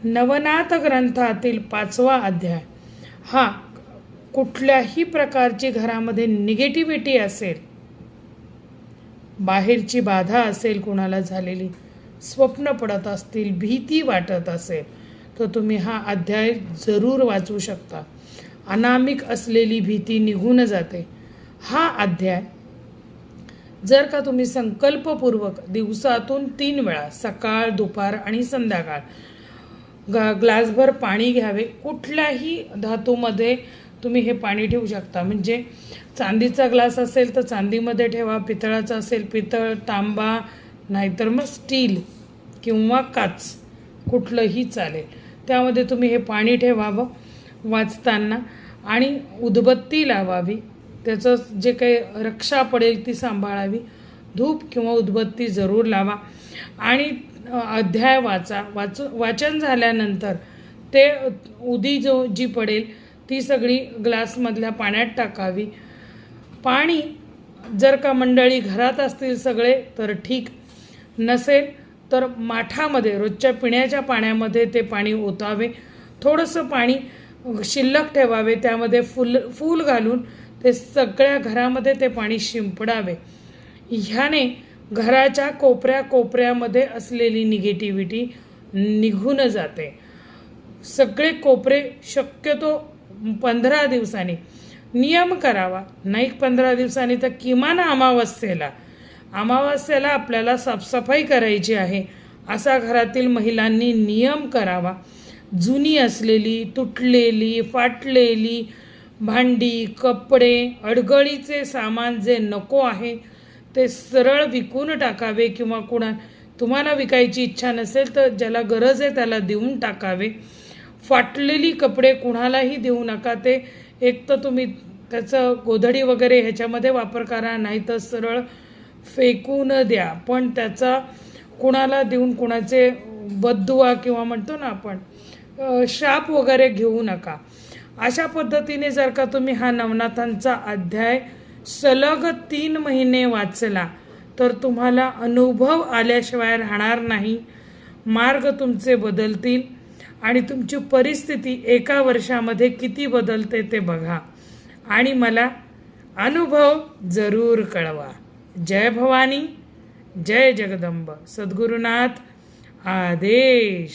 नवनाथ ग्रंथातील 5वा अध्याय हा कुठल्याही प्रकारची घरामध्ये निगेटिव्हिटी असेल, बाहेरची बाधा असेल, कुणाला झालेली स्वप्न पडत असतील, भीती वाटत असेल, तर तुम्ही हा अध्याय जरूर वाचू शकता. अनामिक असलेली भीती निघून जाते. हा अध्याय जर का तुम्ही संकल्पपूर्वक दिवसातून 3 वेळा सकाळ, दुपार आणि संध्याकाळ ग्लासभर पाणी घ्यावे. कुठल्याही धातूमध्ये तुम्ही हे पाणी ठेवू शकता. म्हणजे चांदीचा ग्लास असेल तर चांदीमध्ये ठेवा, पितळाचा असेल पितळ, तांबा, नाहीतर मग स्टील किंवा काच, कुठलंही चालेल. त्यामध्ये तुम्ही हे पाणी ठेवावं वाचताना आणि उदबत्ती लावावी. त्याचं जे काही रक्षा पडेल ती सांभाळावी. धूप किंवा उदबत्ती जरूर लावा आणि अध्याय वाचन झाल्यानंतर ते उदी जी पडेल ती सगळी ग्लासमधल्या पाण्यात टाकावी. पाणी जर का मंडळी घरात असतील सगळे तर ठीक, नसेल तर माठामध्ये रोजच्या पिण्याच्या पाण्यामध्ये ते पाणी ओतावे. थोडंसं पाणी शिल्लक ठेवावे, त्यामध्ये फूल घालून ते सगळ्या घरामध्ये ते पाणी शिंपडावे. ह्याने घराच्या कोपऱ्यामध्ये असलेली निगेटिव्हिटी निघून जाते. सगळे कोपरे शक्यतो 15 दिवसांनी नियम करावा, नाही 15 दिवसांनी तर किमान अमावस्येला आपल्याला साफसफाई करायची आहे, असा घरातील महिलांनी नियम करावा. जुनी असलेली, तुटलेली, फाटलेली भांडी, कपडे, अडगळीचे सामान जे नको आहे ते सरळ विकून टाकावे किंवा तुम्हाला विकायची इच्छा नसेल तर ज्याला गरज आहे त्याला देऊन टाकावे. फाटलेली कपडे कुणालाही देऊ नका. ते एक तर तुम्ही त्याचं गोधडी वगैरे ह्याच्यामध्ये वापर करा, नाही तर सरळ फेकून द्या. पण त्याचा कुणाला देऊन कुणाचे बद्दुआ किंवा म्हणतो ना आपण शाप वगैरे घेऊ नका. अशा पद्धतीने जर का तुम्ही हा नवनाथांचा अध्याय सलग 3 महिने वाचला तर तुम्हाला अनुभव आल्याशिवाय राहणार नाही. मार्ग तुमचे बदलतील आणि तुमची परिस्थिती 1 वर्षामध्ये किती बदलते ते बघा आणि मला अनुभव जरूर कळवा. जय भवानी, जय जगदंब, सद्गुरुनाथ आदेश.